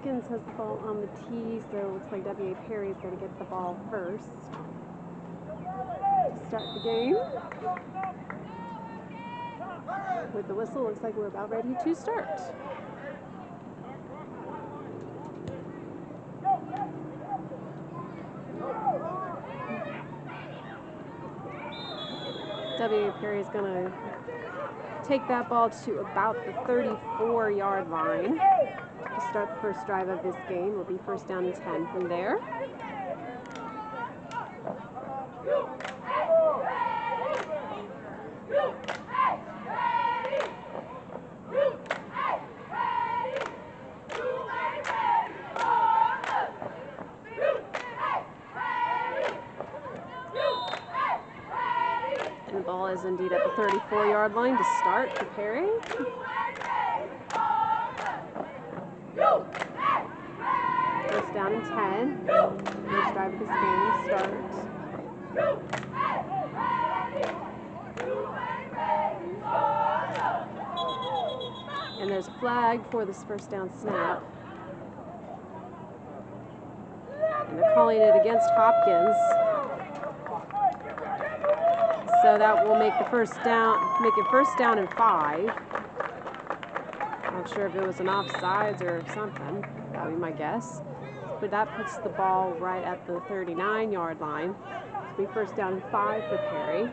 Hopkins has the ball on the tee, so it looks like W.A. Perry is going to get the ball first to start the game. With the whistle, looks like we're about ready to start. W.A. Perry is going to take that ball to about the 34-yard line to start the first drive of this game. It'll be first down and 10 from there. And the ball is indeed at the 34-yard line to start for Perry. First down and 10. First drive of this game starts. And there's a flag for this first down snap. And they're calling it against Hopkins. So that will make the first down, make it first down and 5. Not sure if it was an offsides or something. That would be my guess. But that puts the ball right at the 39-yard line. It'll be first down and 5 for Perry.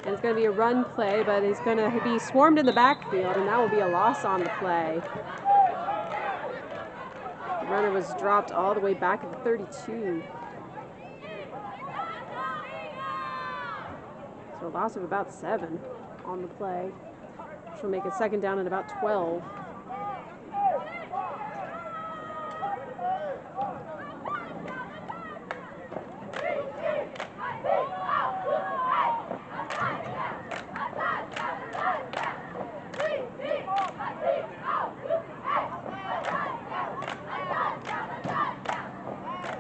And it's going to be a run play, but he's going to be swarmed in the backfield, and that will be a loss on the play. The runner was dropped all the way back at the 32. So a loss of about 7 on the play, which will make it second down and about 12.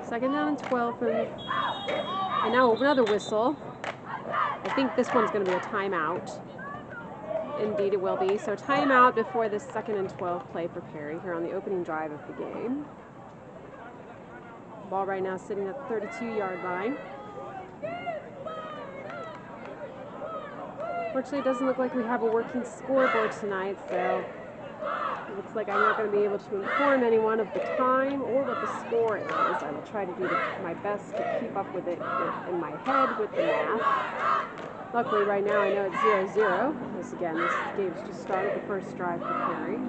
Second down and 12 from, and now another whistle. I think this one's going to be a timeout. Indeed it will be. So timeout before this second and 12 play for Perry here on the opening drive of the game. Ball right now sitting at the 32-yard line. Fortunately, it doesn't look like we have a working scoreboard tonight, so it looks like I'm not going to be able to inform anyone of the time or what the score is. I will try to do my best to keep up with it in my head with the math. Luckily, right now, I know it's 0-0. This game's just started, the first drive for Perry.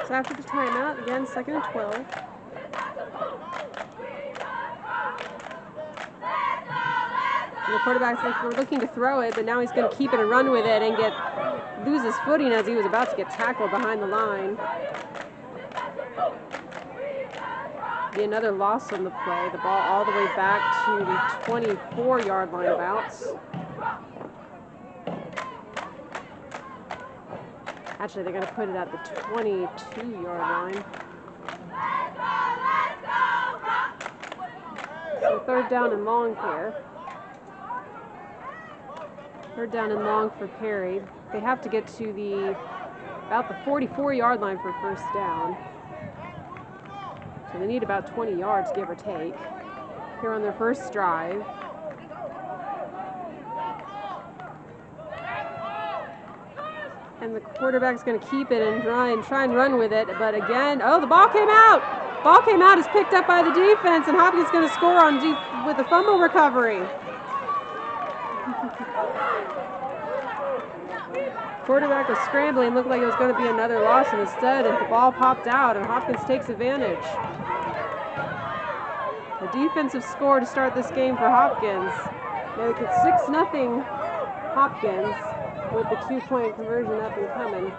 So after the timeout, again, second and 12. And the quarterback's like, we're looking to throw it, but now he's going to keep it and run with it and lose his footing as he was about to get tackled behind the line. Be another loss on the play. The ball all the way back to the 24-yard line about. Actually, they're going to put it at the 22-yard line. So third down and long here. Third down and long for Perry. They have to get to about the 44-yard line for first down. So they need about 20 yards, give or take, here on their first drive. And the quarterback's going to keep it and try and run with it. But again, oh, the ball came out. Ball came out, is picked up by the defense, and Hopkins going to score with a fumble recovery. quarterback was scrambling, looked like it was going to be another loss, and instead the ball popped out and Hopkins takes advantage. A defensive score to start this game for Hopkins. Make it 6-0 Hopkins with the 2-point conversion up and coming.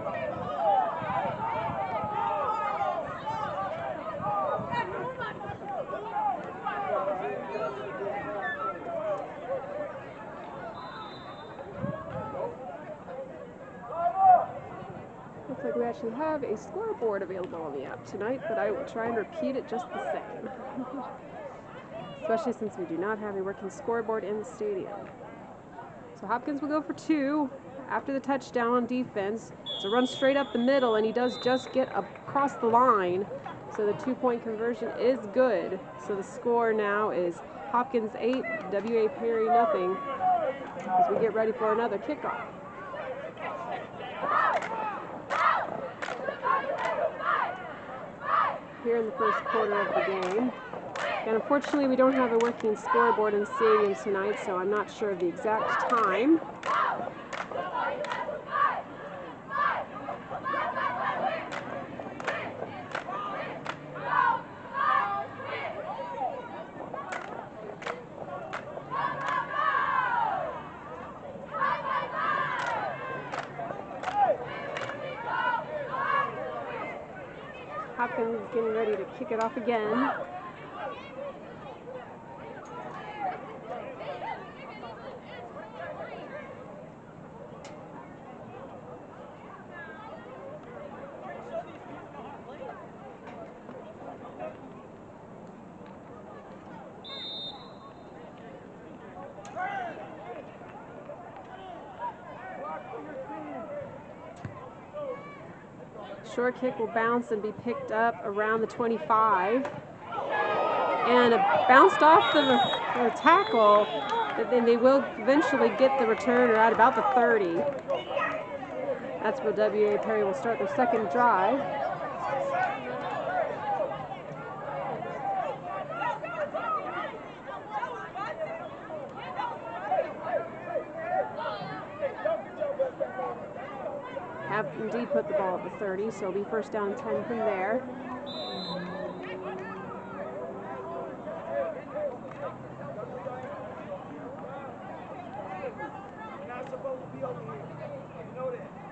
Looks like we actually have a scoreboard available on the app tonight, but I will try and repeat it just the same. Especially since we do not have a working scoreboard in the stadium. So Hopkins will go for 2 after the touchdown on defense. It's a run straight up the middle, and he does just get across the line. So the 2-point conversion is good. So the score now is Hopkins 8, W.A. Perry nothing, as we get ready for another kickoff. Here in the first quarter of the game. And unfortunately, we don't have a working scoreboard in the stadium tonight, so I'm not sure of the exact time. Hopkins is getting ready to kick it off again. Short kick will bounce and be picked up around the 25. And bounced off the tackle, but then they will eventually get the returner at about the 30. That's where W.A. Perry will start their second drive. Have indeed put the ball at the 30, so it'll be first down 10 from there.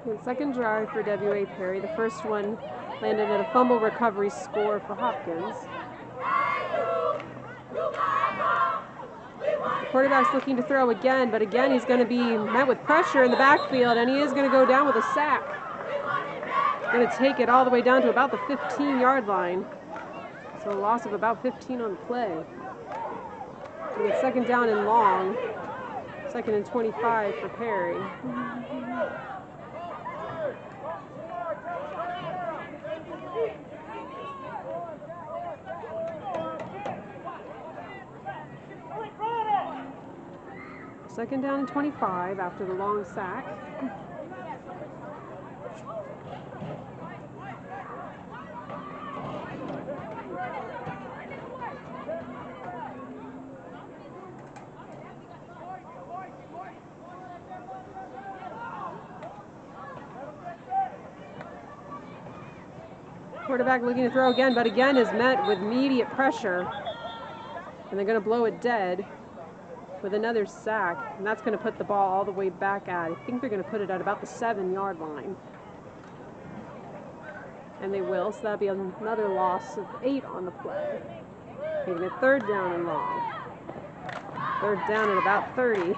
And second drive for W.A. Perry. The first one landed at a fumble recovery score for Hopkins. The quarterback's looking to throw again, but again he's going to be met with pressure in the backfield, and he is going to go down with a sack. Going to take it all the way down to about the 15-yard line. So a loss of about 15 on the play. And it's second down and long. Second and 25 for Perry. Second down and 25 after the long sack. Quarterback looking to throw again, but again is met with immediate pressure. And they're going to blow it dead with another sack. And that's going to put the ball all the way back at, I think they're going to put it at about the 7-yard line. And they will, so that'll be another loss of 8 on the play. Making it third down and long. Third down at about 30.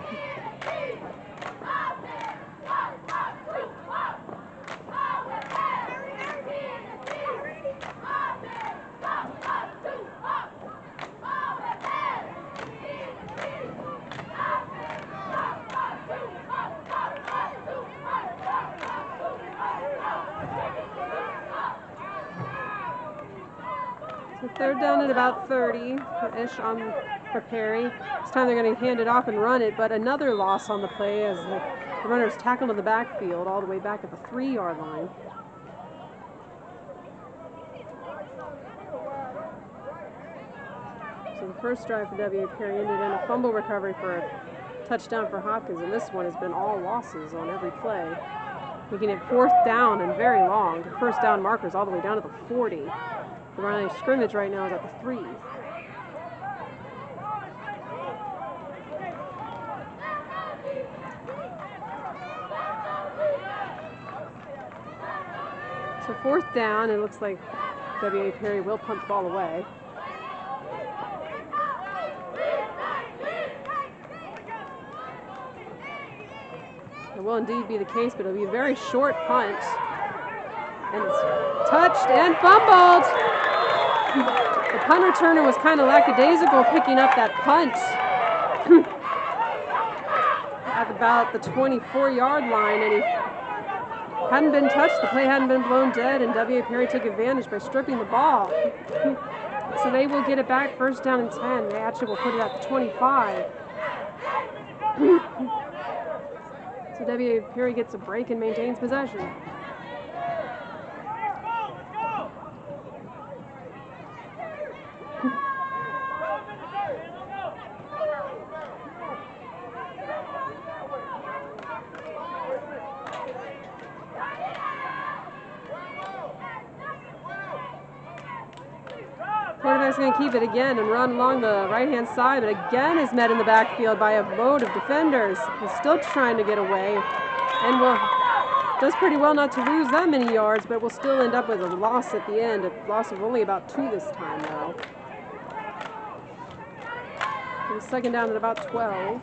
Third down at about 30-ish for Perry. This time they're going to hand it off and run it, but another loss on the play as the runner is tackled in the backfield all the way back at the 3-yard line. So the first drive for W.A. Perry ended in a fumble recovery for a touchdown for Hopkins, and this one has been all losses on every play. Making it 4th down and very long. The first down markers all the way down to the 40. The line of scrimmage right now is at the 3. So 4th down, it looks like W.A. Perry will punt the ball away. It will indeed be the case, but it'll be a very short punt. And it's touched and fumbled. The punt returner was kind of lackadaisical picking up that punt at about the 24-yard line, and he hadn't been touched. The play hadn't been blown dead, and W.A. Perry took advantage by stripping the ball. So they will get it back, 1st down and 10. They actually will put it at the 25. So W.A. Perry gets a break and maintains possession. Quarterback's going to keep it again and run along the right-hand side, but again is met in the backfield by a load of defenders. He's still trying to get away, and does pretty well not to lose that many yards, but will still end up with a loss at the end, a loss of only about 2 this time, though. And 2nd down at about 12.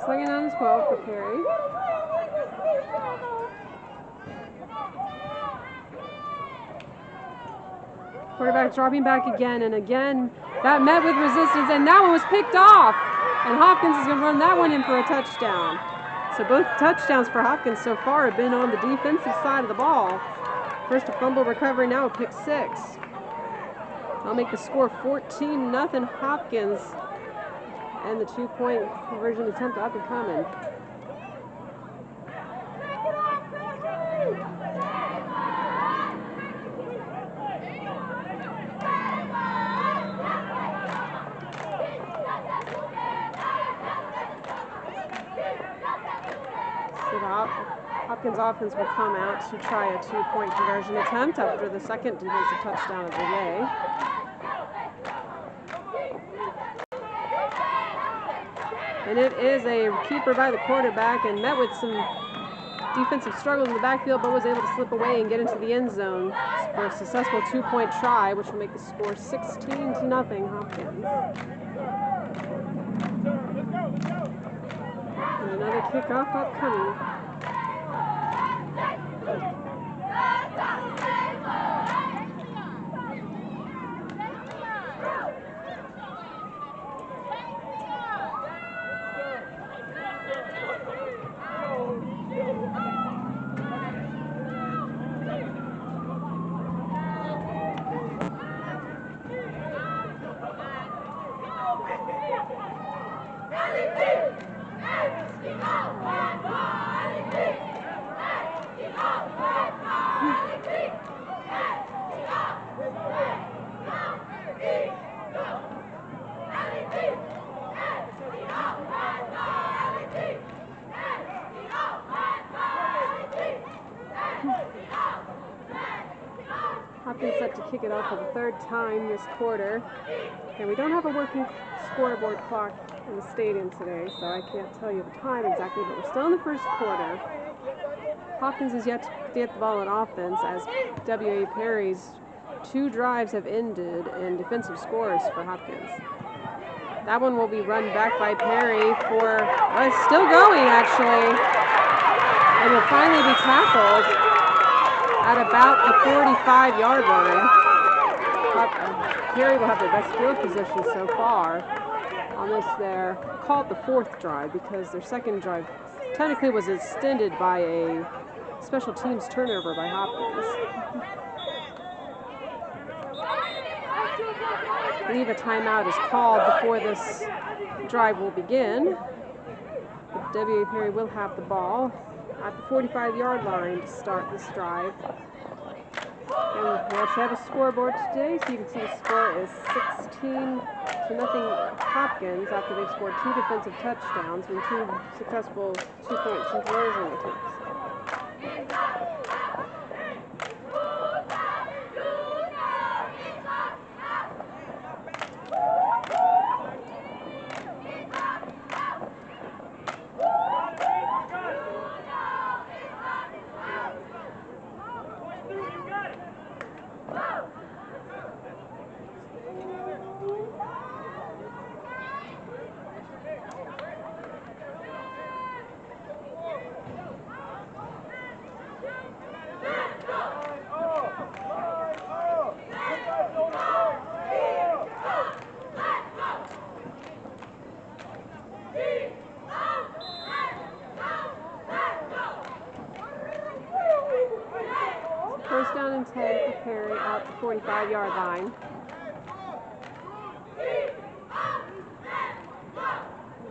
Second down and 12 for Perry. Quarterback dropping back again, and again that met with resistance, and that one was picked off. And Hopkins is going to run that one in for a touchdown. So both touchdowns for Hopkins so far have been on the defensive side of the ball. First a fumble recovery, now a pick 6. I'll make the score 14-0 Hopkins. And the 2-point conversion attempt up and coming. So the Hopkins offense will come out to try a 2-point conversion attempt after the second defensive touchdown of the day. And it is a keeper by the quarterback and met with some defensive struggles in the backfield, but was able to slip away and get into the end zone for a successful 2-point try, which will make the score 16-0 Hopkins. And another kickoff upcoming. Hopkins set to kick it off for the 3rd time this quarter. And we don't have a working scoreboard clock in the stadium today, so I can't tell you the time exactly, but we're still in the 1st quarter. Hopkins is yet to get the ball on offense as W.A. Perry's 2 drives have ended in defensive scores for Hopkins. That one will be run back by Perry for, well, it's still going actually, and will finally be tackled at about the 45-yard line. Perry will have the best field position so far on this their, call it the 4th drive, because their 2nd drive technically was extended by a special teams turnover by Hopkins. I believe a timeout is called before this drive will begin. W.A. Perry will have the ball at the 45-yard line to start this drive. And we actually have a scoreboard today, so you can see the score is 16-0 Hopkins after they've scored 2 defensive touchdowns and 2 successful two-point conversion attempts. First down and 10 for Perry at the 45-yard line.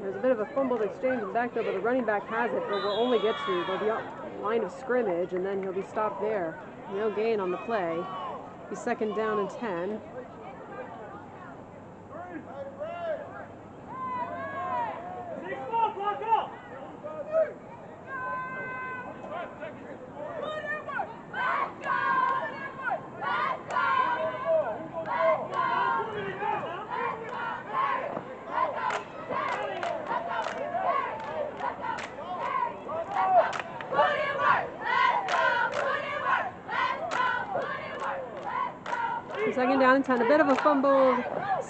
There's a bit of a fumbled exchange in the backfield, but the running back has it, but will only get to the line of scrimmage, and then he'll be stopped there. No gain on the play. Be second down and 10. Second down and 10. A bit of a fumbled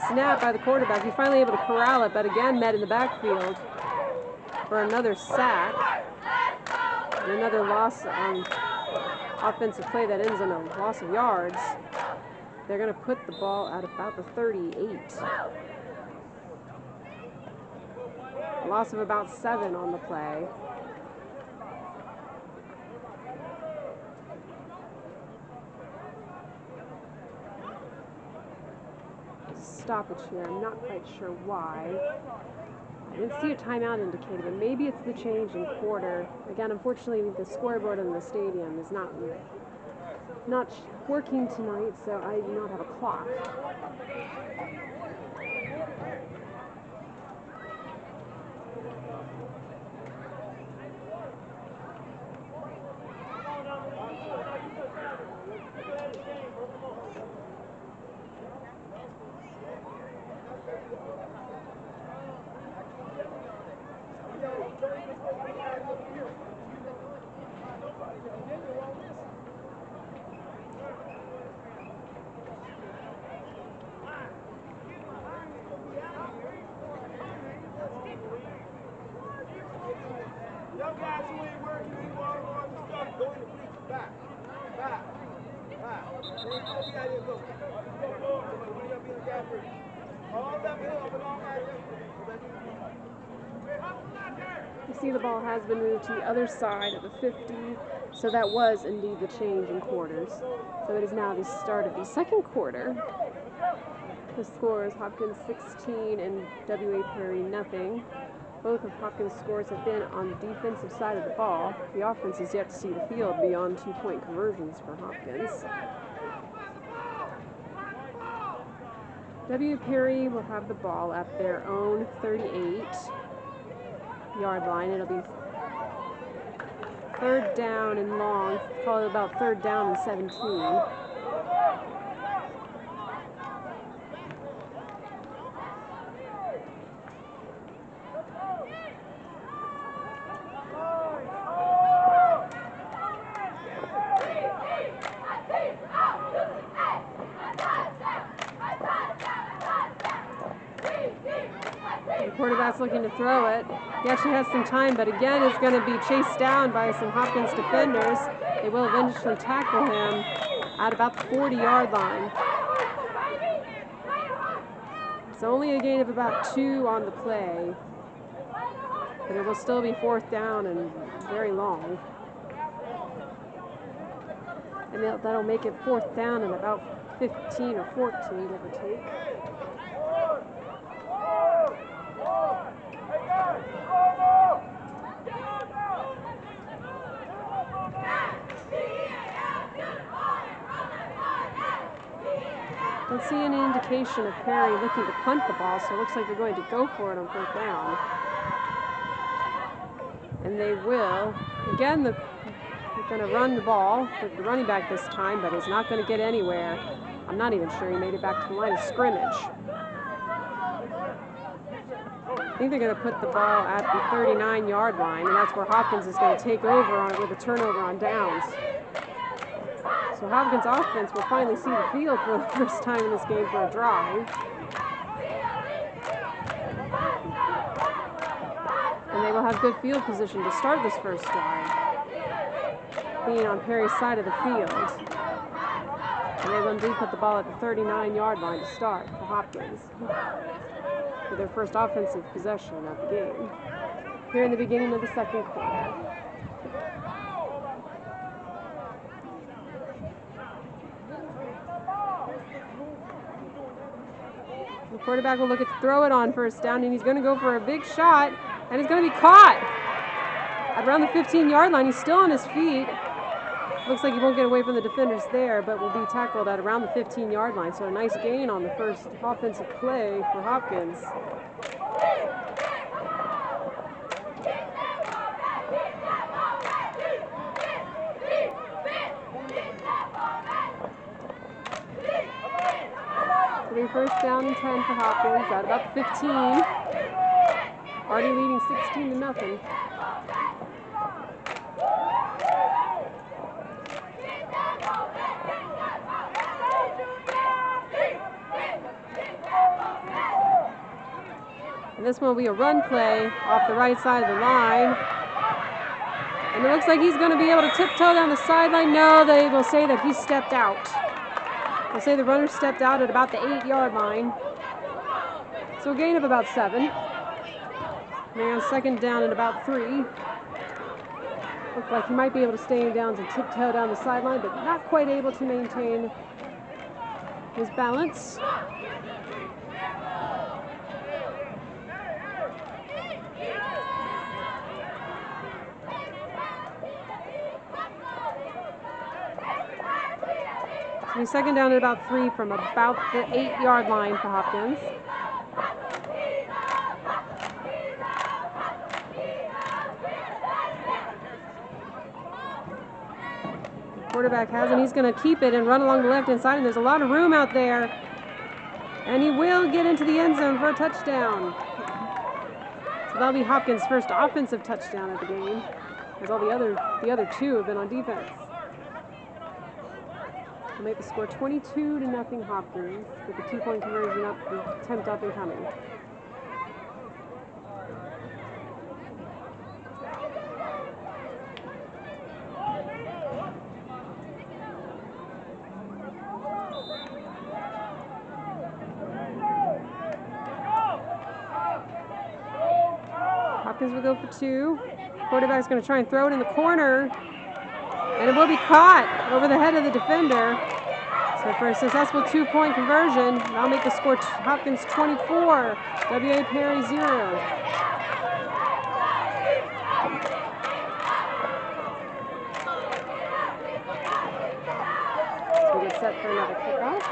snap by the quarterback. He's finally able to corral it, but again met in the backfield for another sack. And another loss on offensive play that ends in a loss of yards. They're going to put the ball at about the 38. A loss of about 7 on the play. Stoppage here. I'm not quite sure why. I didn't see a timeout indicated, but maybe it's the change in quarter. Again, unfortunately, the scoreboard in the stadium is not working tonight, so I do not have a clock. You see the ball has been moved to the other side of the 50, so that was indeed the change in quarters. So it is now the start of the second quarter. The score is Hopkins 16 and W.A. Perry nothing. Both of Hopkins' scores have been on the defensive side of the ball. The offense is yet to see the field beyond two-point conversions for Hopkins. W. Perry will have the ball at their own 38-yard line. It'll be third down and long, probably about third down and 17. Quarterback's looking to throw it. He actually has some time, but again is going to be chased down by some Hopkins defenders. They will eventually tackle him at about the 40-yard line. It's only a gain of about 2 on the play, but it will still be fourth down and very long. And that'll make it fourth down and about 15 or 14, give or take. Don't see any indication of Perry looking to punt the ball, so it looks like they're going to go for it on 4th down. And they will. Again, they're going to run the ball with the running back this time, but he's not going to get anywhere. I'm not even sure he made it back to the line of scrimmage. I think they're going to put the ball at the 39-yard line, and that's where Hopkins is going to take over on it with a turnover on downs. So Hopkins' offense will finally see the field for the first time in this game for a drive. And they will have good field position to start this first drive, being on Perry's side of the field. And they will indeed put the ball at the 39-yard line to start for Hopkins, for their first offensive possession of the game, here in the beginning of the 2nd quarter. The quarterback will look to throw it on 1st down, and he's going to go for a big shot, and it's going to be caught at around the 15-yard line. He's still on his feet. Looks like he won't get away from the defenders there, but will be tackled at around the 15-yard line. So a nice gain on the first offensive play for Hopkins. It'll be 1st down and 10 for Hopkins at about 15. Already leading 16-0. And this one will be a run play off the right side of the line. And it looks like he's going to be able to tiptoe down the sideline. No, they will say that he stepped out. They'll say the runner stepped out at about the 8-yard line. So a gain of about 7. They're on 2nd down and about 3. Looks like he might be able to stay in downs and tiptoe down the sideline, but not quite able to maintain his balance. So he's 2nd down at about 3 from about the 8-yard line for Hopkins. Quarterback has it. He's going to keep it and run along the left-hand side, and there's a lot of room out there. And he will get into the end zone for a touchdown. So that'll be Hopkins' first offensive touchdown of the game, as all the other 2 have been on defense. We'll make the score 22-0 Hopkins, with the 2-point conversion attempt up and coming. Hopkins will go for 2. Quarterback's going to try and throw it in the corner, and it will be caught over the head of the defender. So for a successful 2-point conversion, that'll make the score Hopkins 24, W.A. Perry 0. So we get set for another kickoff.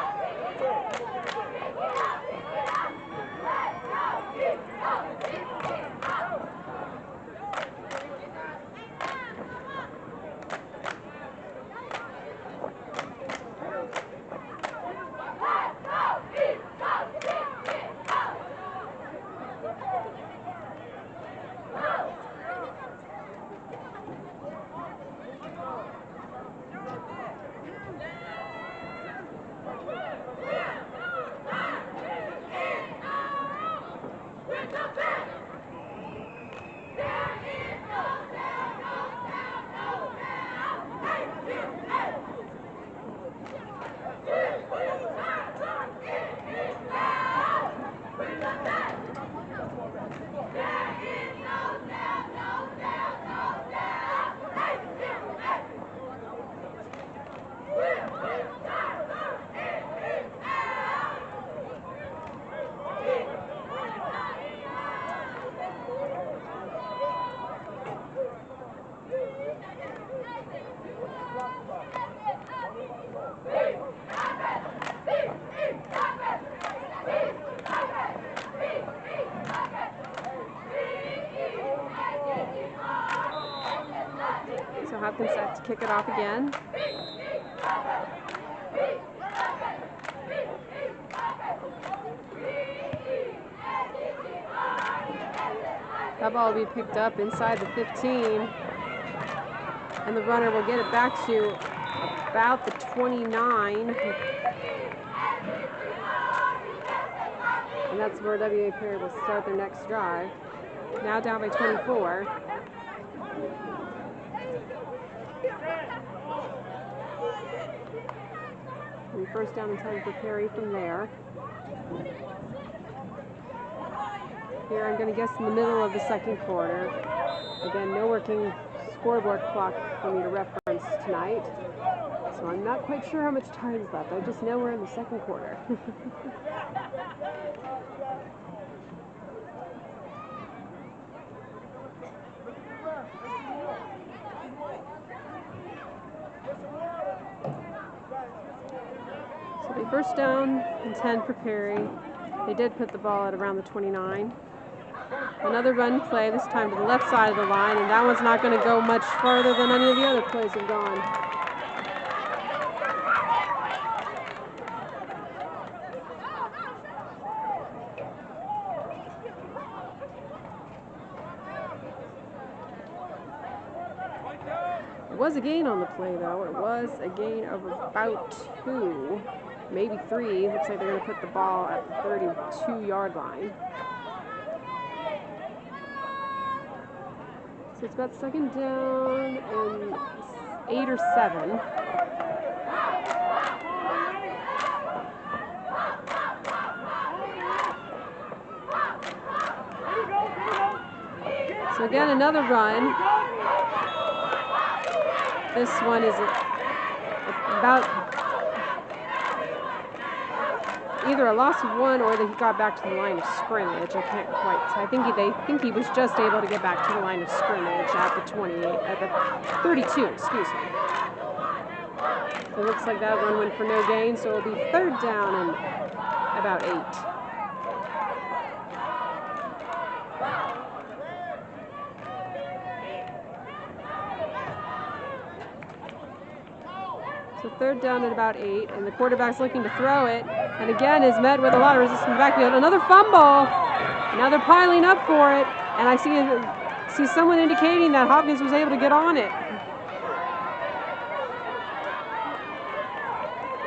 to kick it off again. That ball will be picked up inside the 15, and the runner will get it back to about the 29. And that's where W.A. Perry will start their next drive. Now down by 24. And first down and 10 for Perry from there. Here I'm going to guess in the middle of the second quarter. Again, no working scoreboard clock for me to reference tonight. So I'm not quite sure how much time is left. I just know we're in the second quarter. So they first down and 10 for Perry. They did put the ball at around the 29. Another run play, this time to the left side of the line, and that one's not going to go much farther than any of the other plays have gone. It was a gain on the play, though. It was a gain of about 2, maybe 3. Looks like they're going to put the ball at the 32-yard line. So it's about second down and 8 or 7. So again, another run. This one is about either a loss of 1 or that he got back to the line of scrimmage. I can't quite. I think he was just able to get back to the line of scrimmage at the 28, at the 32. Excuse me. So it looks like that run went for no gain. So it'll be third down and about 8. So third down at about 8, and the quarterback's looking to throw it, and again is met with a lot of resistance in the backfield. Another fumble. Now they're piling up for it, and I see someone indicating that Hopkins was able to get on it.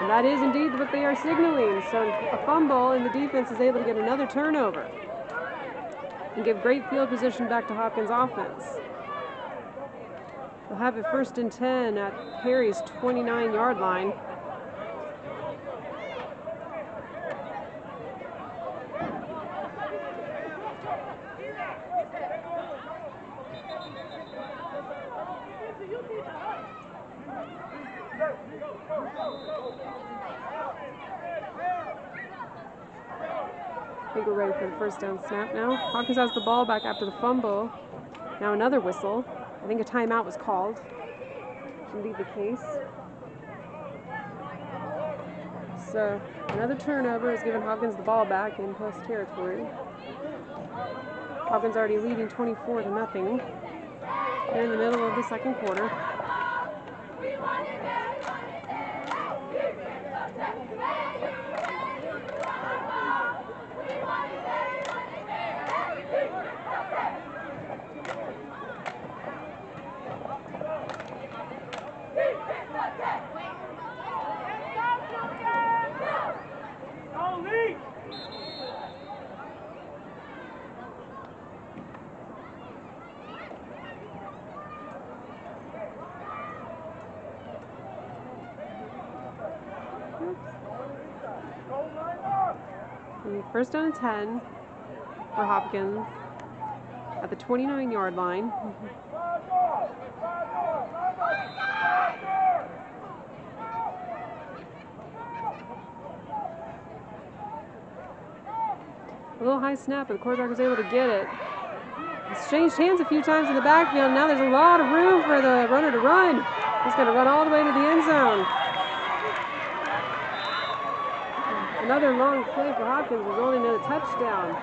And that is indeed what they are signaling. So a fumble, and the defense is able to get another turnover and give great field position back to Hopkins' offense. They'll have it first and 10 at Perry's 29-yard line. I think we're ready for the first down snap now. Hopkins has the ball back after the fumble. Now another whistle. I think a timeout was called. Should be the case. So another turnover has given Hopkins the ball back in post territory. Hopkins already leading 24-0 here in the middle of the second quarter. First down and 10 for Hopkins at the 29-yard line. A little high snap, but the quarterback was able to get it. It's changed hands a few times in the backfield. Now there's a lot of room for the runner to run. He's going to run all the way to the end zone. Another long play for Hopkins, resulting in a touchdown.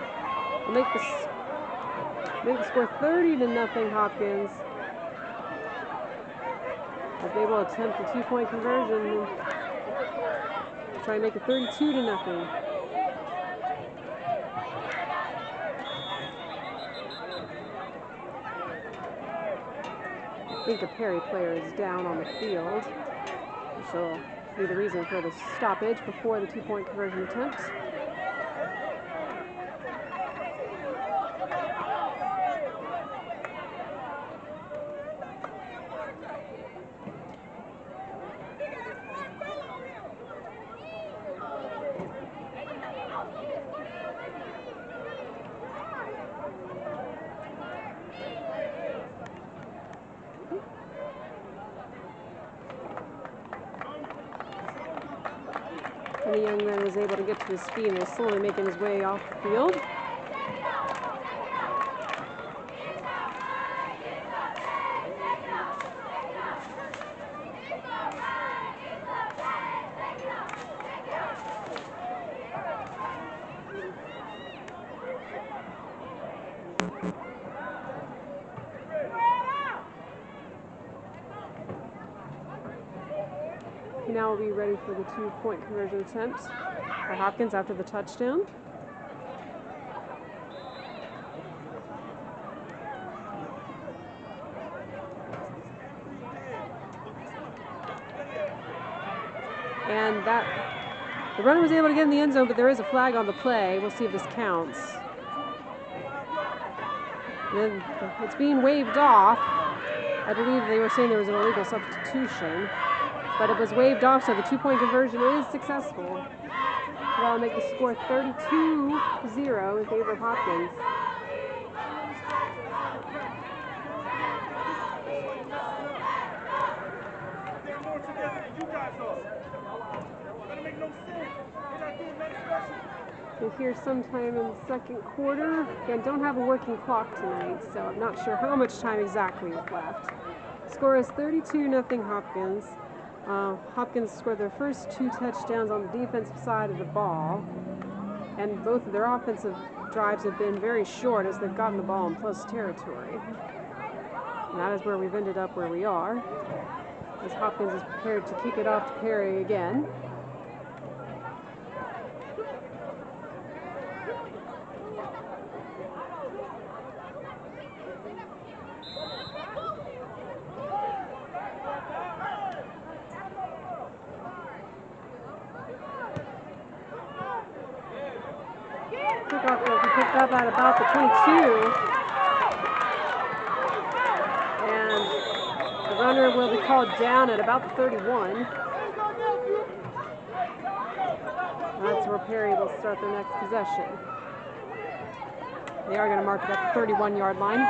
We'll make the score 30-0 Hopkins. as they will attempt a 2-point conversion and try and make it 32-0. I think the Perry player is down on the field, which will be the reason for the stoppage before the 2-point conversion attempt. And the young man is able to get to his feet and is slowly making his way off the field. He now will be ready for the 2-point conversion attempt for Hopkins after the touchdown. And the runner was able to get in the end zone, but there is a flag on the play. We'll see if this counts. And then it's being waved off. I believe they were saying there was an illegal substitution, but it was waved off, so the 2-point conversion is successful. So that'll make the score 32-0 in favor of Hopkins. We're here sometime in the second quarter. Again, don't have a working clock tonight, so I'm not sure how much time exactly is left. Score is 32-0 Hopkins. Hopkins scored their first 2 touchdowns on the defensive side of the ball, and both of their offensive drives have been very short as they've gotten the ball in plus territory. And that is where we've ended up where we are, as Hopkins is prepared to kick it off to Perry again. Kickoff will be picked up at about the 22. And the runner will be called down at about the 31. That's where Perry will start their next possession. They are going to mark it at the 31-yard line.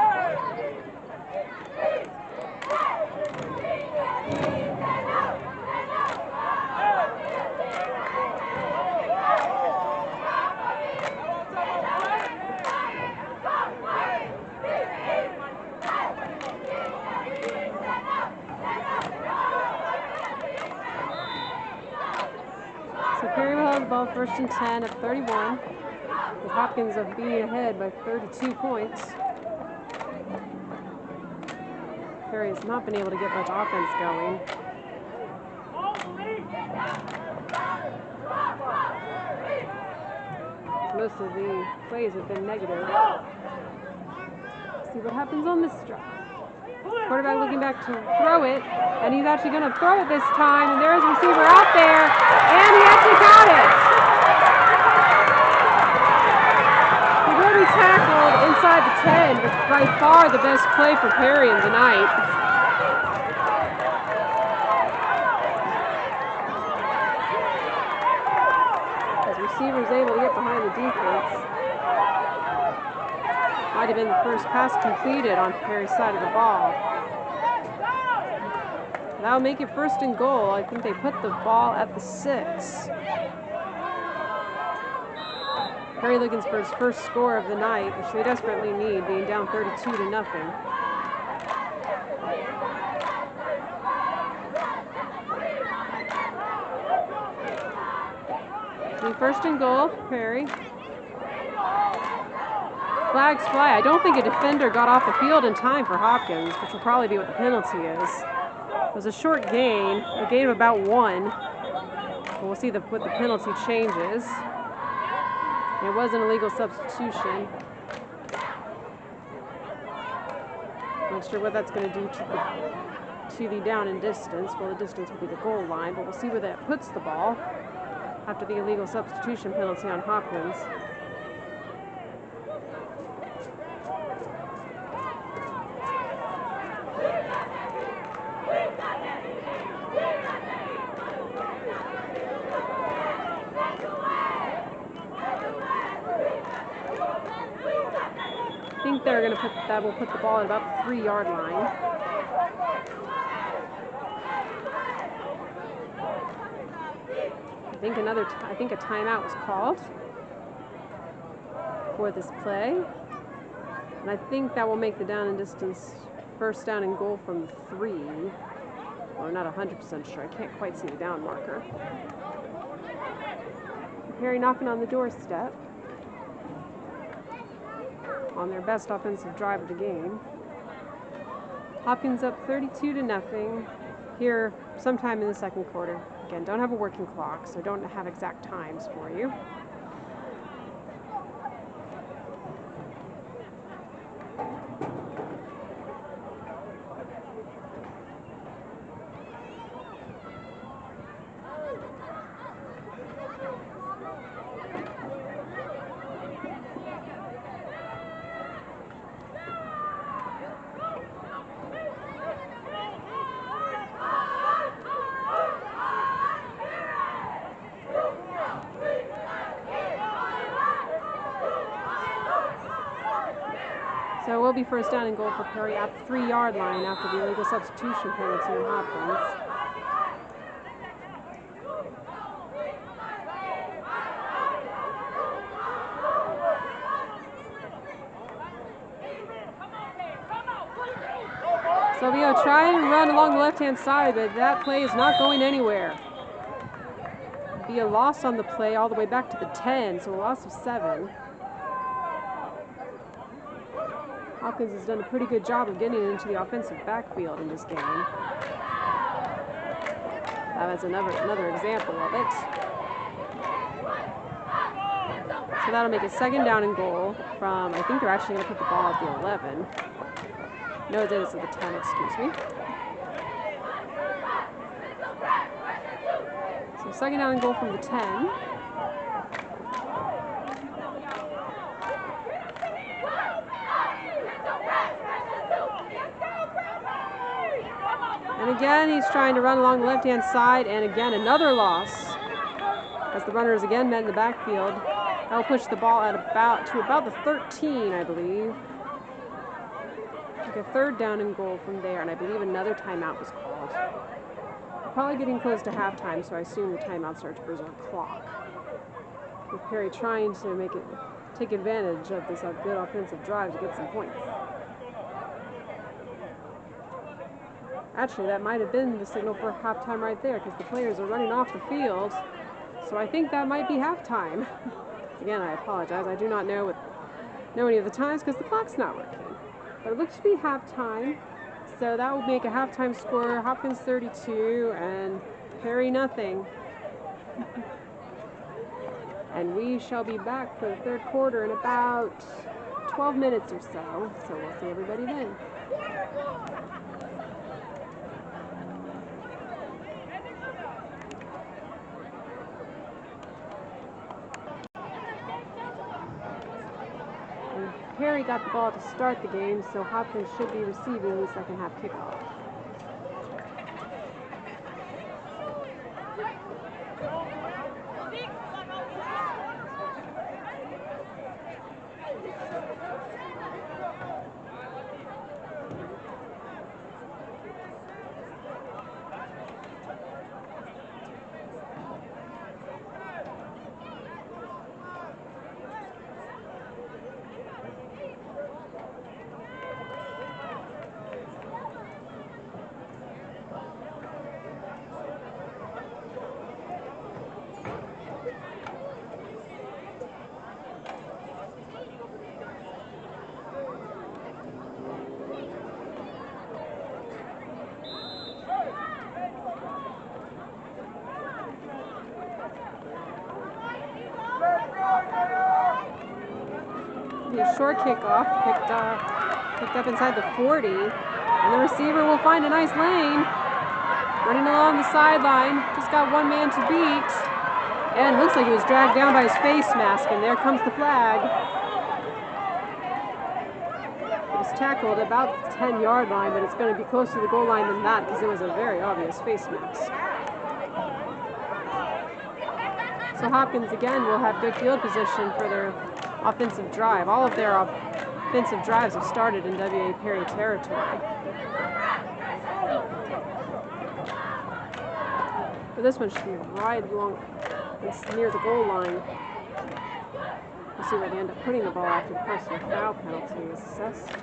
Perry will have the ball first and 10 at 31, with Hopkins of being ahead by 32 points. Perry has not been able to get much offense going. Most of the plays have been negative. Let's see what happens on this drive. Quarterback looking back to throw it, and he's actually going to throw it this time, and there's a receiver out there, and he actually caught it. He will be tackled inside the 10, but by far the best play for Perry in the night. As receiver is able to get behind the defense. Might have been the first pass completed on Perry's side of the ball. That'll make it first and goal. I think they put the ball at the 6. Perry looking for his first score of the night, which they desperately need, being down 32-0. First and goal for Perry. Flags fly. I don't think a defender got off the field in time for Hopkins, which will probably be what the penalty is. It was a short gain, a gain of about 1. We'll see what the penalty changes. It was an illegal substitution. Not sure what that's going to do to the down and distance. Well, the distance will be the goal line, but we'll see where that puts the ball after the illegal substitution penalty on Hopkins. I think they're going to will put the ball at about the 3-yard line. I think a timeout was called for this play, and I think that will make the down and distance first down and goal from 3. Well, I'm not 100% sure. I can't quite see the down marker. Perry knocking on the doorstep on their best offensive drive of the game. Hopkins up 32-0 here sometime in the second quarter. Again, don't have a working clock, so don't have exact times for you. So it will be first down and goal for Perry at the 3-yard line after the illegal substitution penalty on Hopkins. So we are trying to run along the left-hand side, but that play is not going anywhere. Be a loss on the play all the way back to the 10, so a loss of 7. Hopkins has done a pretty good job of getting into the offensive backfield in this game. That was another example of it. So that'll make it second down and goal from, I think they're actually going to put the ball at the 11. No, it is at the 10, excuse me. So second down and goal from the 10. And again, he's trying to run along the left-hand side, and again, another loss. As the runner is again met in the backfield. That'll push the ball at about the 13, I believe. Like a third down and goal from there, and I believe another timeout was called. We're probably getting close to halftime, so I assume the timeouts are to preserve clock. With Perry trying to take advantage of this good offensive drive to get some points. Actually, that might have been the signal for halftime right there, because the players are running off the field. So I think that might be halftime. Again, I apologize. I do not know any of the times because the clock's not working. But it looks to be halftime. So that will make a halftime score: Hopkins 32 and Perry nothing. And we shall be back for the third quarter in about 12 minutes or so. So we'll see everybody then. Perry got the ball to start the game, so Hopkins should be receiving the second half kickoff. be a short kickoff, picked up inside the 40, and the receiver will find a nice lane. Running along the sideline, just got one man to beat, and looks like he was dragged down by his face mask, and there comes the flag. He was tackled about the 10-yard line, but it's going to be closer to the goal line than that because it was a very obvious face mask. So Hopkins again will have good field position for their offensive drive. All of their offensive drives have started in W.A. Perry territory. But this one should be right along near the goal line. We'll see where they end up putting the ball after the personal foul penalty is assessed.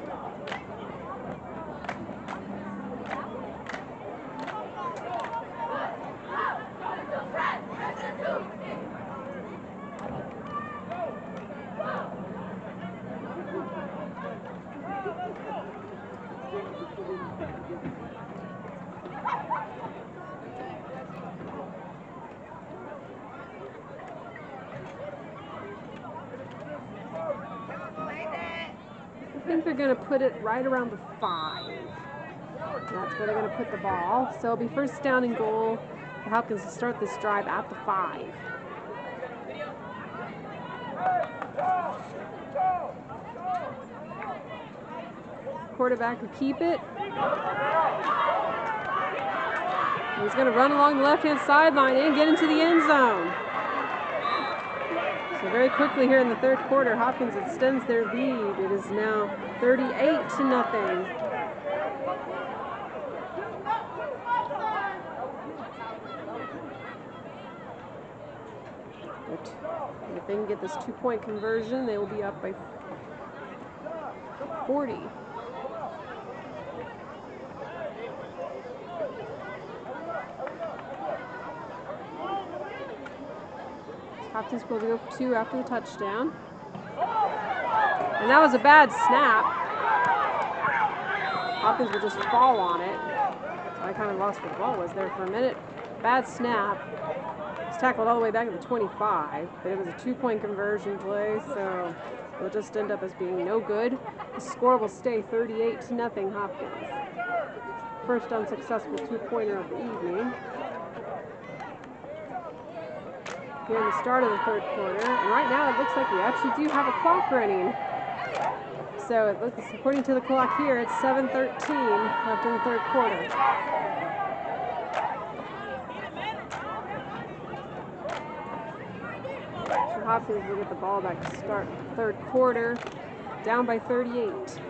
I think they're going to put it right around the 5. That's where they're going to put the ball. So it'll be first down and goal for Hopkins to start this drive at the 5. Quarterback will keep it. He's going to run along the left-hand sideline and get into the end zone. So very quickly here in the third quarter, Hopkins extends their lead. It is now 38-0. If they can get this 2-point conversion, they will be up by 40. Hopkins will go for 2 after the touchdown. And that was a bad snap. Hopkins will just fall on it. So I kind of lost where the ball was there for a minute. Bad snap. It's tackled all the way back at the 25, but it was a 2-point conversion play, so it'll just end up as being no good. The score will stay 38-0 Hopkins. First unsuccessful 2-pointer of the evening. Here in the start of the third quarter, and right now it looks like we actually do have a clock running. So it looks, according to the clock here, it's 7:13 left in the third quarter. So Hopkins will get the ball back to start the third quarter, down by 38.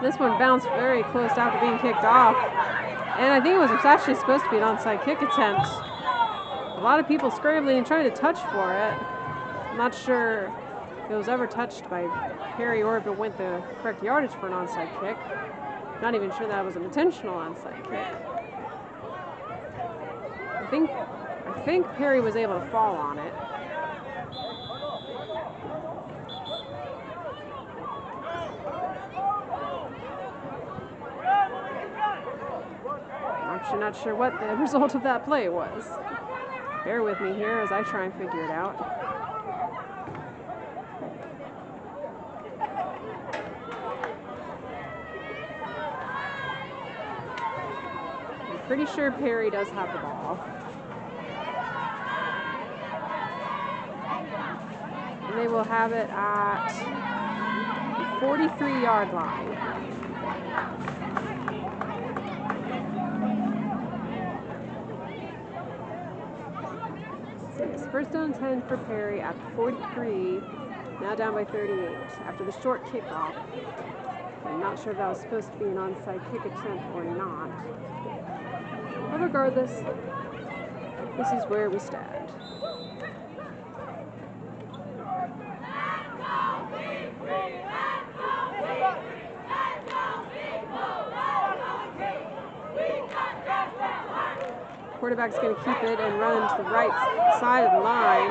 This one bounced very close after being kicked off. And I think it was actually supposed to be an onside kick attempt. A lot of people scrambling and trying to touch for it. I'm not sure if it was ever touched by Perry or if it went the correct yardage for an onside kick. Not even sure that was an intentional onside kick. I think Perry was able to fall on it. I'm not sure what the result of that play was. Bear with me here as I try and figure it out. I'm pretty sure Perry does have the ball. And they will have it at the 43-yard line. So it's first down 10 for Perry at the 43. Now down by 38 after the short kickoff. I'm not sure if that was supposed to be an onside kick attempt or not. But regardless, this is where we stand. Quarterback's going to keep it and run to the right side of the line.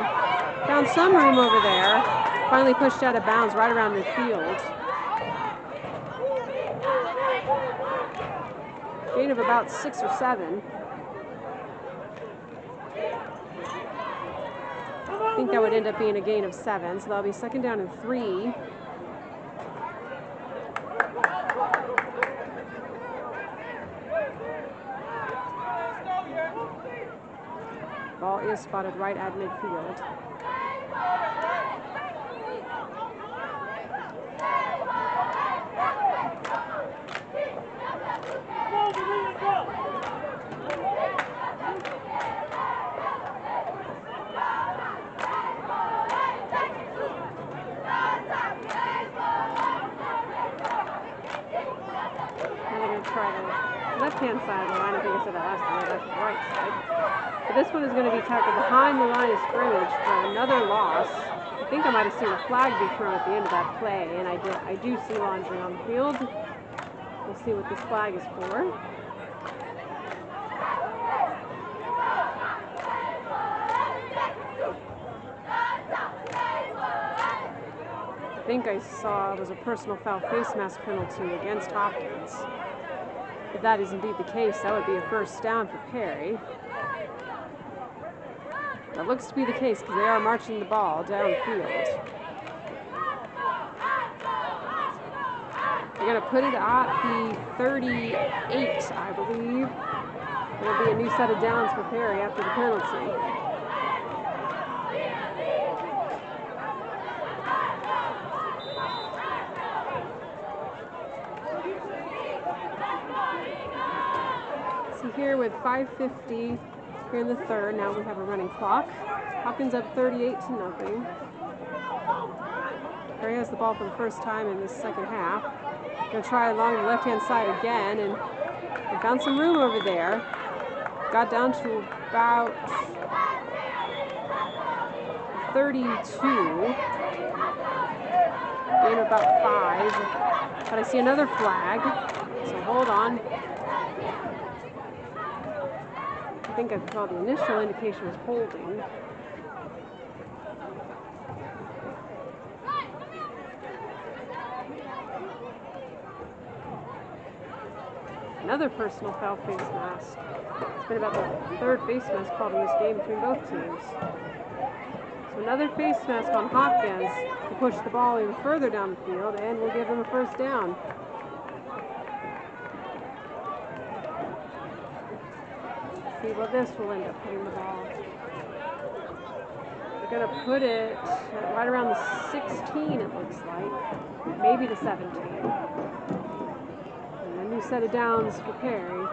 Found some room over there. Finally pushed out of bounds right around midfield. Gain of about 6 or 7. I think that would end up being a gain of 7, so that'll be second down and 3. Ball is spotted right at midfield. Left-hand side of the line. I think I said that last time. That's the right side. But this one is going to be tackled behind the line of scrimmage for another loss. I think I might have seen a flag be thrown at the end of that play, and I do see laundry on the field. We'll see what this flag is for. I think I saw it was a personal foul face mask penalty against Hopkins. If that is indeed the case, that would be a first down for Perry. That looks to be the case because they are marching the ball downfield. They're going to put it at the 38, I believe. It'll be a new set of downs for Perry after the penalty. Here with 5:50 here in the third. Now we have a running clock. Hopkins up 38-0. Perry has the ball for the first time in this second half. Gonna try along the left-hand side again, and they found some room over there. Got down to about 32. Gain of about 5. But I see another flag, so hold on. I think I saw the initial indication was holding. Another personal foul face mask. It's been about the third face mask called in this game between both teams. So another face mask on Hopkins to push the ball even further down the field, and will give them a first down. See what this will end up putting the ball. They're going to put it right around the 16, it looks like. Maybe the 17. And a new set of downs for Perry.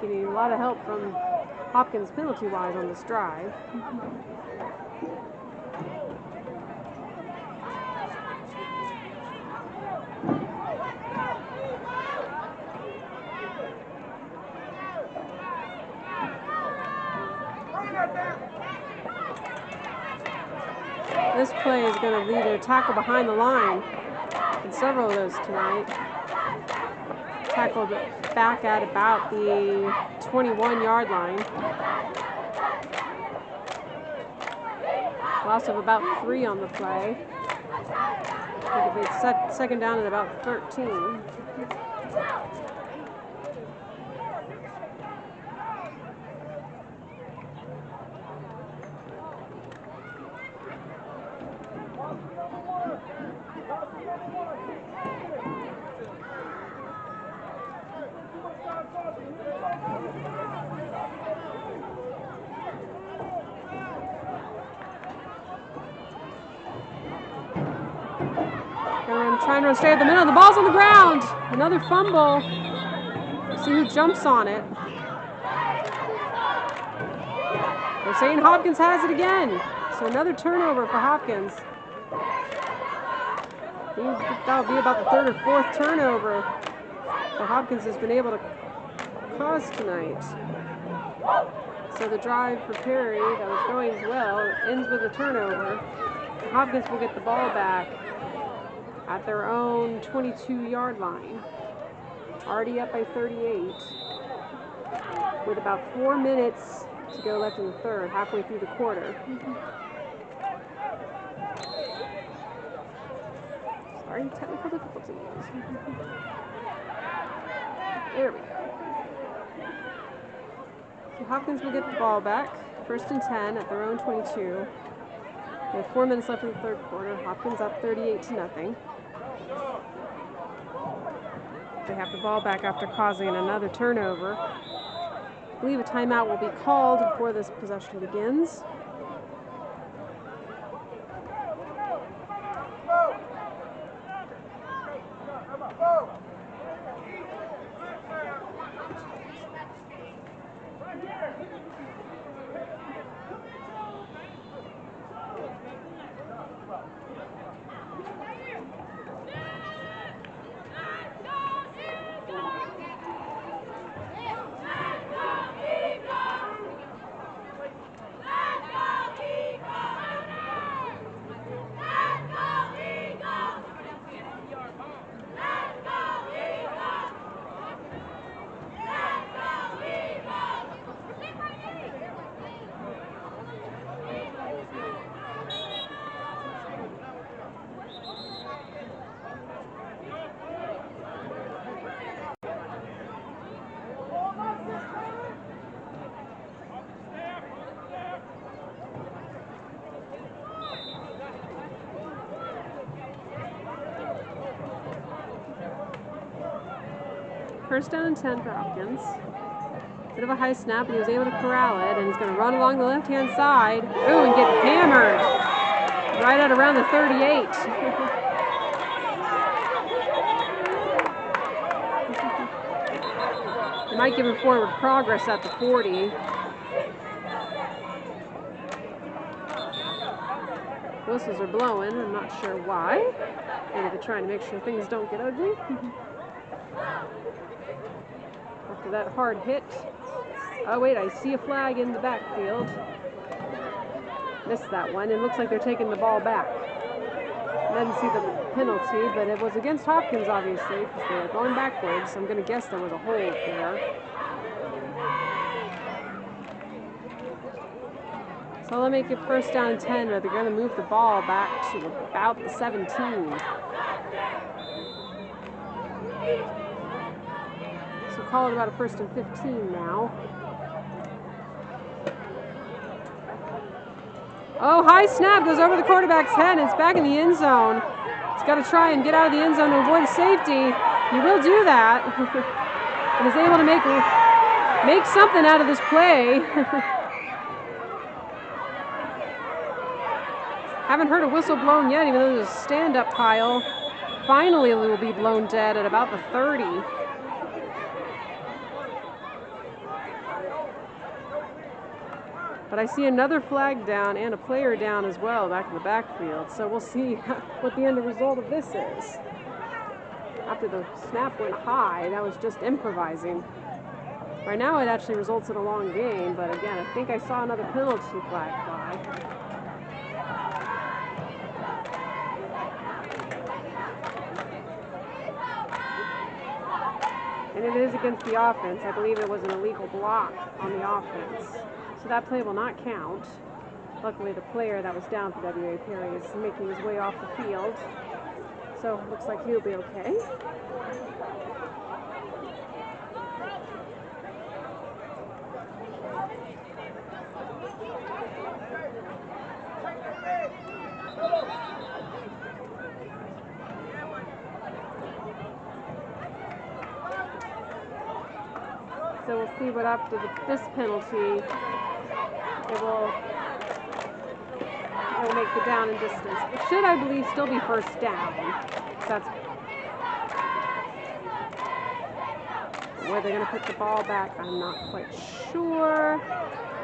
Getting a lot of help from Hopkins penalty-wise on this drive. This play is going to lead to a tackle behind the line, and several of those tonight. Tackled back at about the 21-yard line. Loss of about 3 on the play. I think it's second down at about 13. trying to stay at the middle. The ball's on the ground. Another fumble. See who jumps on it. They're saying Hopkins has it again. So another turnover for Hopkins. That'll be about the third or fourth turnover that Hopkins has been able to cause tonight. So the drive for Perry that was going well ends with a turnover. Hopkins will get the ball back at their own 22-yard line. Already up by 38 with about 4 minutes to go left in the third, halfway through the quarter. Sorry, technical difficulties. There we go. So Hopkins will get the ball back. 1st and 10 at their own 22. With 4 minutes left in the third quarter. Hopkins up 38-0. They have the ball back after causing another turnover. I believe a timeout will be called before this possession begins. First down and 10 for Hopkins. Bit of a high snap, but he was able to corral it, and he's going to run along the left-hand side. Ooh, and get hammered right at around the 38. They might give him forward progress at the 40. Whistles are blowing. I'm not sure why. Maybe they're trying to make sure things don't get ugly. After that hard hit. Oh wait, I see a flag in the backfield. Missed that one. It looks like they're taking the ball back. I didn't see the penalty, but it was against Hopkins, obviously, because they were going backwards. I'm going to guess there was a hold there. So they'll make it first down and 10, but they're going to move the ball back to about the 17. So call it about a 1st and 15 now. Oh, high snap goes over the quarterback's head, and it's back in the end zone. He's got to try and get out of the end zone to avoid safety. He will do that. And is able to make something out of this play. Haven't heard a whistle blown yet, even though there's a stand-up pile. Finally, it will be blown dead at about the 30. But I see another flag down and a player down as well back in the backfield. So we'll see what the end result of this is. After the snap went high, that was just improvising. Right now it actually results in a long gain, but again, I think I saw another penalty flag fly. And it is against the offense. I believe it was an illegal block on the offense. So that play will not count. Luckily, the player that was down for W.A. Perry is making his way off the field. So it looks like he'll be okay. So we'll see what after this penalty, it will make the down and distance. It should, I believe, still be first down. that's where they're going to put the ball back. I'm not quite sure.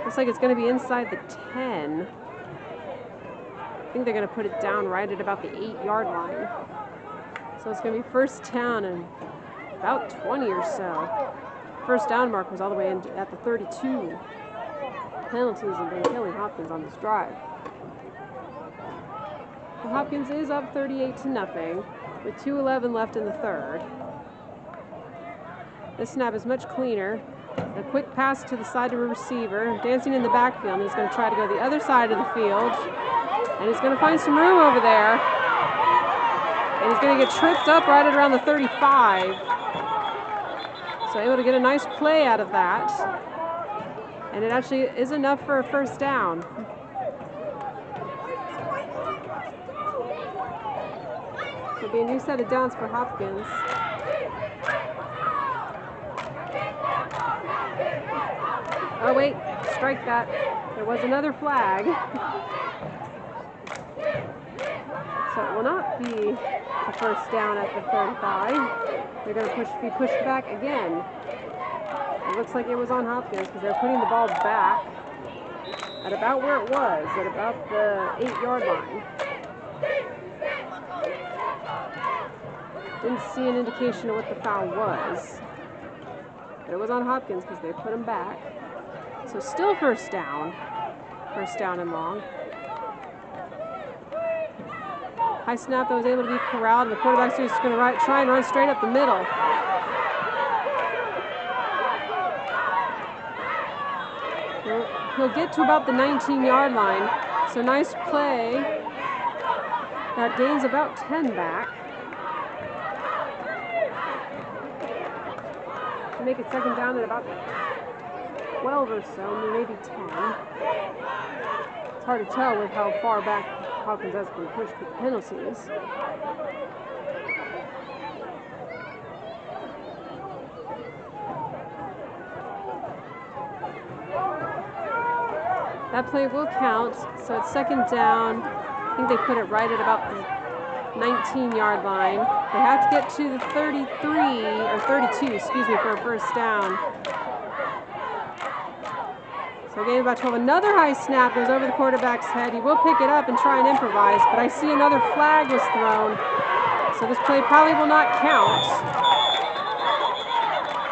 Looks like it's going to be inside the 10. I think they're going to put it down right at about the 8-yard line. So it's going to be first down and about 20 or so. First down mark was all the way in at the 32. Penalties have been killing Hopkins on this drive. Well, Hopkins is up 38-0 with 2:11 left in the third. This snap is much cleaner. A quick pass to the side of a receiver, dancing in the backfield. He's going to try to go the other side of the field, and he's going to find some room over there. And he's going to get tripped up right at around the 35. So able to get a nice play out of that. And it actually is enough for a first down. It'll be a new set of downs for Hopkins. Oh wait, strike that. There was another flag. So it will not be a first down at the 35. They're going to be pushed back again. It looks like it was on Hopkins because they're putting the ball back at about where it was, at about the 8-yard line. Didn't see an indication of what the foul was. But it was on Hopkins because they put him back. So still first down. First down and long. High snap that was able to be corralled, and the quarterback's just going to try and run straight up the middle. He'll get to about the 19-yard line. So nice play. That gains about 10 back. To make it second down at about 12 or so, maybe 10. It's hard to tell with how far back Hopkins has been pushed with penalties. That play will count, so it's second down. I think they put it right at about the 19-yard line. They have to get to the 33, or 32, excuse me, for a first down. So gain about 12. Another high snap goes over the quarterback's head. He will pick it up and try and improvise, but I see another flag was thrown. So this play probably will not count.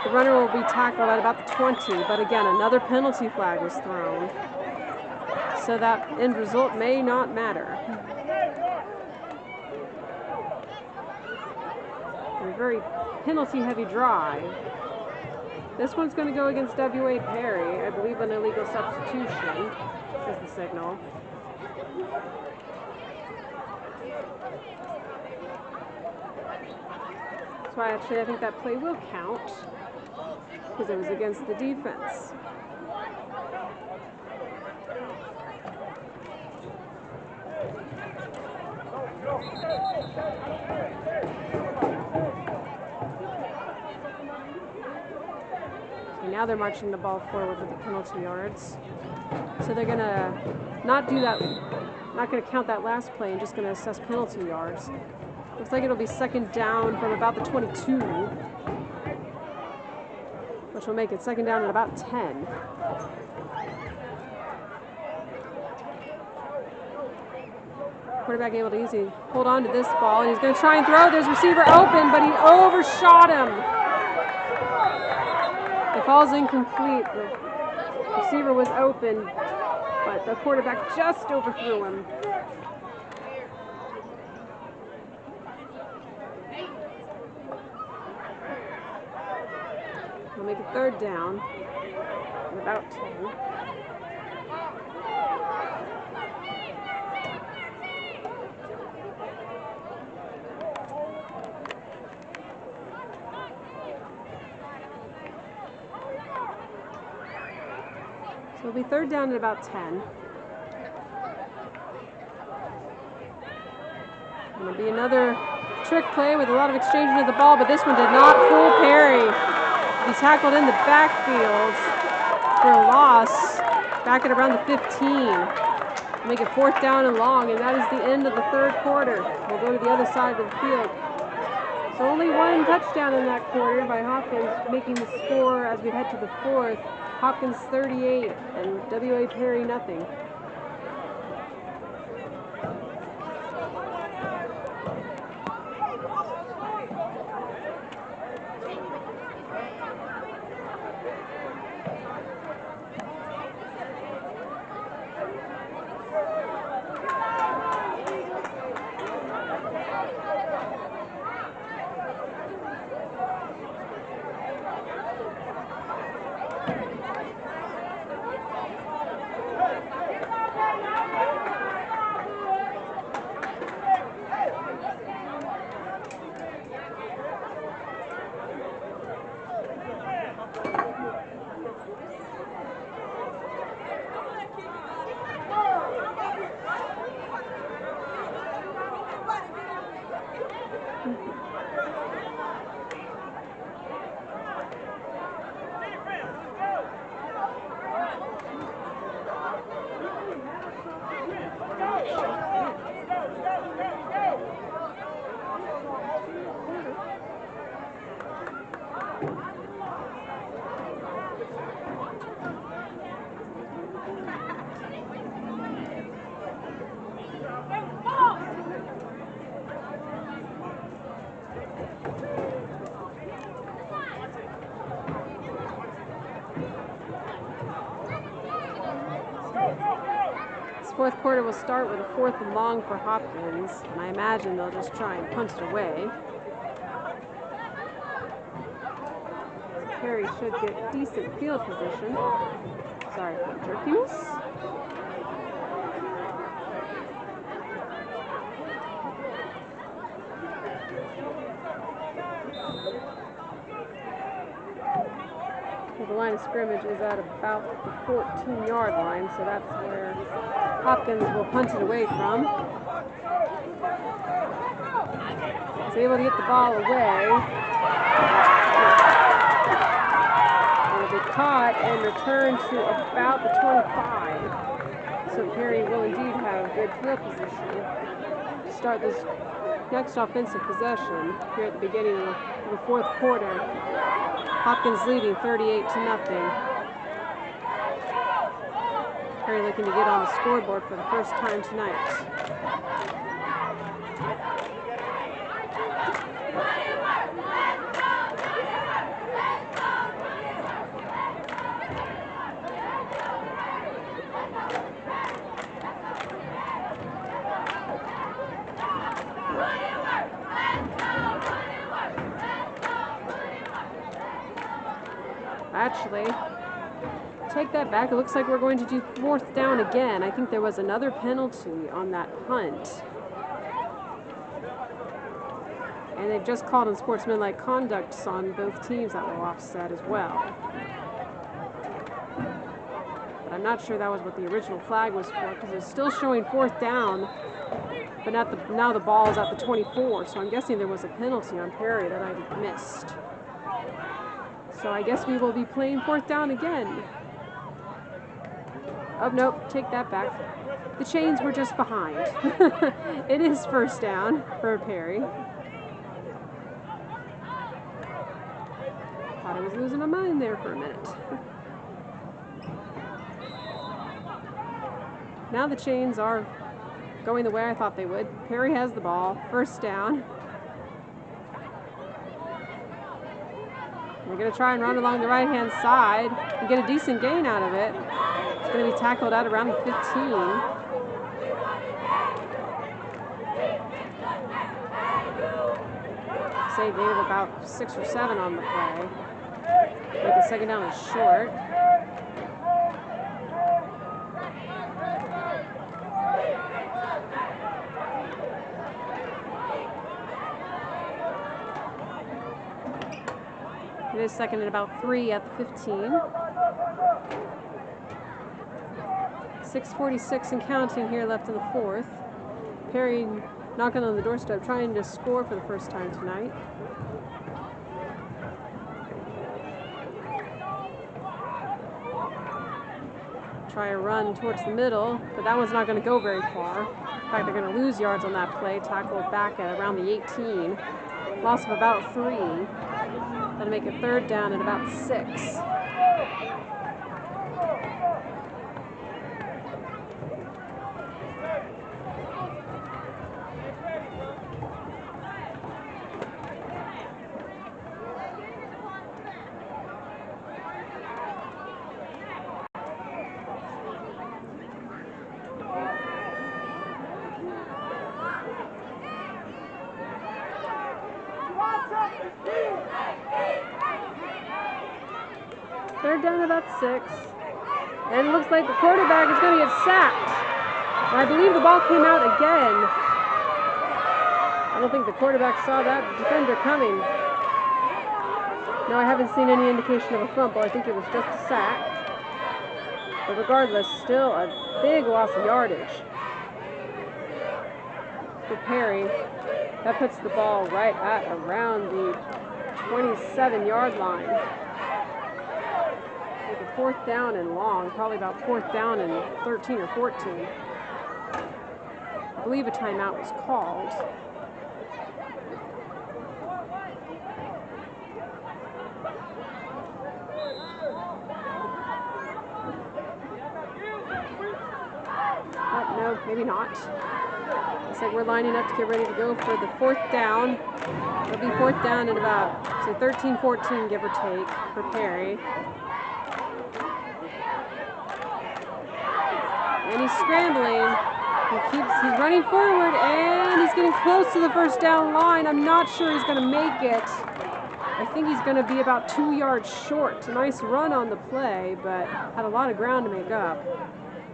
The runner will be tackled at about the 20, but again, another penalty flag was thrown. So that end result may not matter. A very penalty-heavy drive. This one's going to go against W.A. Perry. I believe an illegal substitution is the signal. So actually I think that play will count because it was against the defense. Now they're marching the ball forward with the penalty yards. So they're going to not do that, not going to count that last play and just going to assess penalty yards. Looks like it'll be second down from about the 22, which will make it second down at about 10. Quarterback able to easily hold on to this ball, and he's going to try and throw. There's receiver open, but he overshot him. It falls incomplete. The receiver was open, but the quarterback just overthrew him. We'll make it third down at about 10. So it'll be third down at about 10. It'll be another trick play with a lot of exchanging of the ball, but this one did not fool Perry. He's tackled in the backfield for a loss back at around the 15. Make it fourth down and long, and that is the end of the third quarter. We'll go to the other side of the field. So only one touchdown in that quarter by Hopkins, making the score as we head to the fourth. Hopkins 38 and W.A. Perry nothing. Fourth quarter will start with a 4th and long for Hopkins, and I imagine they'll just try and punt it away. Perry should get decent field position. Sorry for the turkeys. Well, the line of scrimmage is at about the 14-yard line, so that's where Hopkins will punt it away from. He's able to get the ball away. It'll be caught and returned to about the 25. So Perry will indeed have good field position to start this next offensive possession here at the beginning of the fourth quarter. Hopkins leading 38-0. Perry looking to get on the scoreboard for the first time tonight. Actually, take that back. It looks like we're going to do 4th down again. I think there was another penalty on that punt. And they've just called unsportsmanlike conducts on both teams that will offset as well. But I'm not sure that was what the original flag was for, because it's still showing 4th down, but now the ball is at the 24, so I'm guessing there was a penalty on Perry that I missed. So I guess we will be playing 4th down again. Oh, nope, take that back. The chains were just behind. It is 1st down for Perry. Thought I was losing my mind there for a minute. Now the chains are going the way I thought they would. Perry has the ball, 1st down. They're going to try and run along the right-hand side and get a decent gain out of it. It's going to be tackled at around the 15. Say gain of about 6 or 7 on the play. Make the 2nd down is short. It is 2nd and about 3 at the 15. 6:46 and counting here left in the 4th. Perry knocking on the doorstep, trying to score for the first time tonight. Try a run towards the middle, but that one's not going to go very far. In fact, they're going to lose yards on that play, tackled back at around the 18. Loss of about 3. That'll make it 3rd down and about 6. Third down about 6. And it looks like the quarterback is going to get sacked. And I believe the ball came out again. I don't think the quarterback saw that defender coming. No, I haven't seen any indication of a fumble. I think it was just a sack. But regardless, still a big loss of yardage for Perry. That puts the ball right at around the 27-yard line. With a 4th down and long, probably about 4th down and 13 or 14. I believe a timeout was called. Oh, no, maybe not. Looks like we're lining up to get ready to go for the 4th down. It'll be 4th down and about, say, 13, 14, give or take, for Perry. And he's scrambling. He's running forward, and he's getting close to the 1st down line. I'm not sure he's going to make it. I think he's going to be about 2 yards short. A nice run on the play, but had a lot of ground to make up.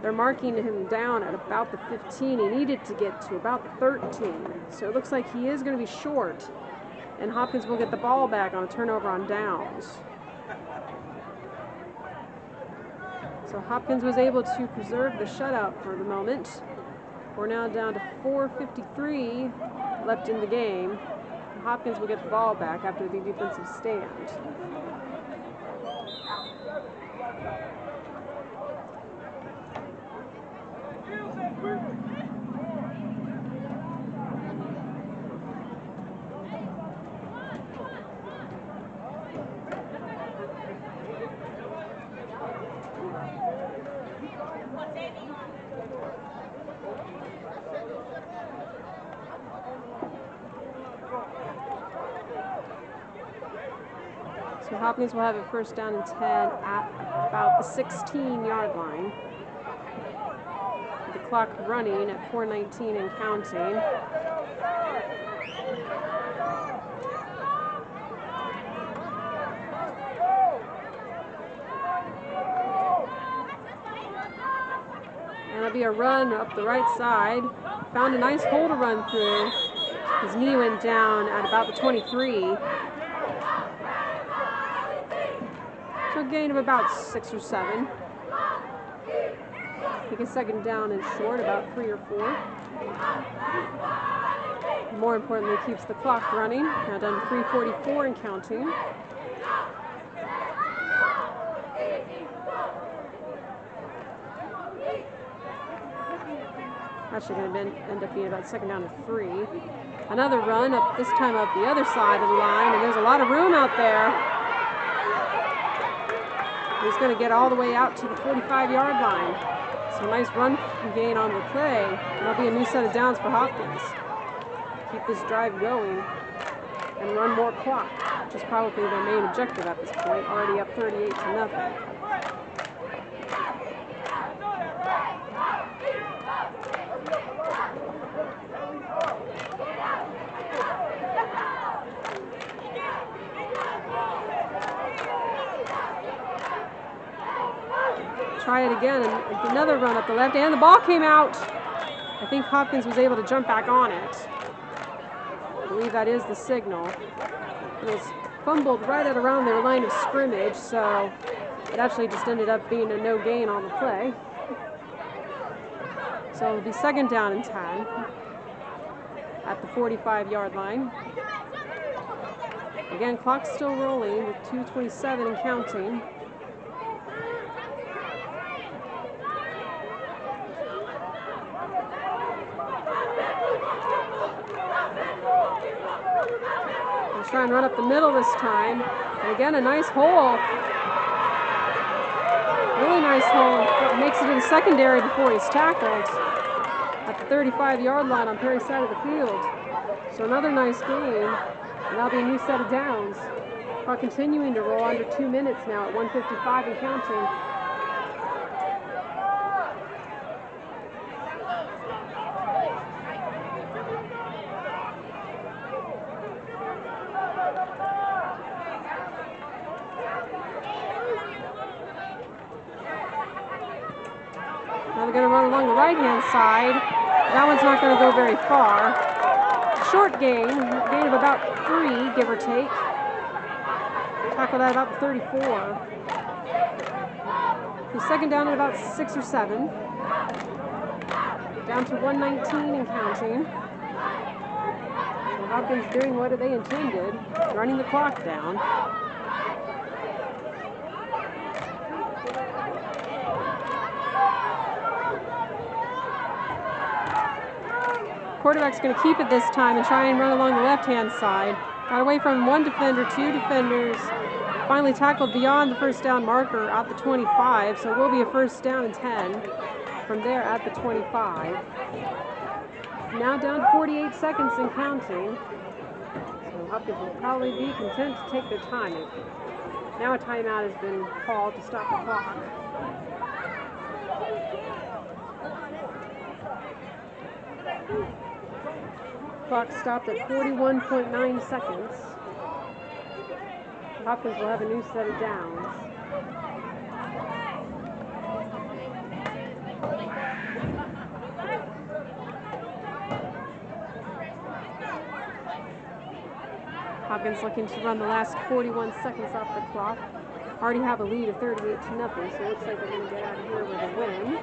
They're marking him down at about the 15. He needed to get to about the 13. So it looks like he is going to be short. And Hopkins will get the ball back on a turnover on downs. So Hopkins was able to preserve the shutout for the moment. We're now down to 4:53 left in the game. Hopkins will get the ball back after the defensive stand. So Hopkins will have a 1st down and 10 at about the 16-yard line. The clock running at 4:19 and counting. And it'll be a run up the right side. Found a nice hole to run through. His knee went down at about the 23. So a gain of about 6 or 7. I think a 2nd down and short, about 3 or 4. More importantly, keeps the clock running. Now down to 3:44 and counting. Actually going to end up being about 2nd down and 3. Another run up, this time up the other side of the line, and there's a lot of room out there. He's going to get all the way out to the 45-yard line. So a nice run gain on the play. That'll be a new set of downs for Hopkins. Keep this drive going and run more clock, which is probably their main objective at this point, already up 38-0. Try it again, and another run up the left, and the ball came out. I think Hopkins was able to jump back on it. I believe that is the signal. It was fumbled right at around their line of scrimmage, so it actually just ended up being a no gain on the play. So it'll be 2nd down and 10 at the 45-yard line. Again, clock's still rolling with 2:27 and counting. try and run up the middle this time. And again, a nice hole. Really nice hole. Makes it to the secondary before he's tackled at the 35-yard line on Perry's side of the field. So another nice gain, and that'll be a new set of downs. Clock continuing to roll under 2 minutes now at 1:55 and counting. Now they're going to run along the right-hand side. That one's not going to go very far. Short gain of about 3, give or take. Tackled at about the 34. He's second down at about 6 or 7. Down to 1:19 and counting. So Hopkins doing what they intended, running the clock down. Quarterback's going to keep it this time and try and run along the left-hand side. Got away from 1 defender, 2 defenders. Finally tackled beyond the first down marker at the 25, so it will be a first down and 10 from there at the 25. Now down to 48 seconds and counting. So Hopkins will probably be content to take their time. Now a timeout has been called to stop the clock. Clock stopped at 41.9 seconds. Hopkins will have a new set of downs. Hopkins looking to run the last 41 seconds off the clock. Already have a lead of 38-0, so it looks like they're going to get out of here with a win.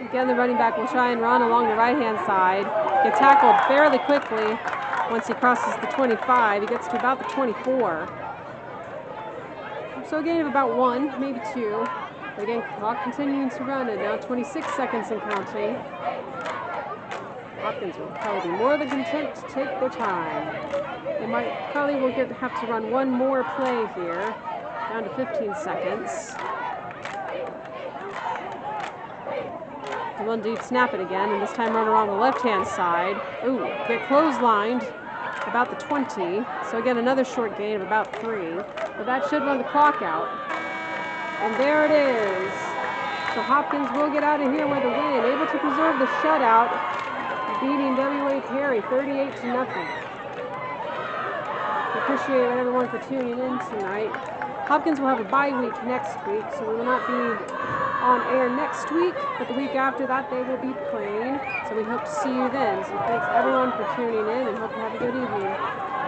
Again, the running back will try and run along the right-hand side. Get tackled fairly quickly once he crosses the 25. He gets to about the 24. So a gain of about 1, maybe 2. But again, clock continuing to run at now 26 seconds and counting. Hopkins will probably be more than content to take their time. They probably will have to run one more play here, down to 15 seconds. They will indeed snap it again, and this time run around the left-hand side. Ooh, get clotheslined about the 20. So again, another short gain of about 3. But that should run the clock out. And there it is. So Hopkins will get out of here with a win, able to preserve the shutout, beating W.A. Perry 38-0. Appreciate everyone for tuning in tonight. Hopkins will have a bye week next week, so we will not be on air next week, but the week after that they will be playing. So we hope to see you then. So thanks everyone for tuning in and hope you have a good evening.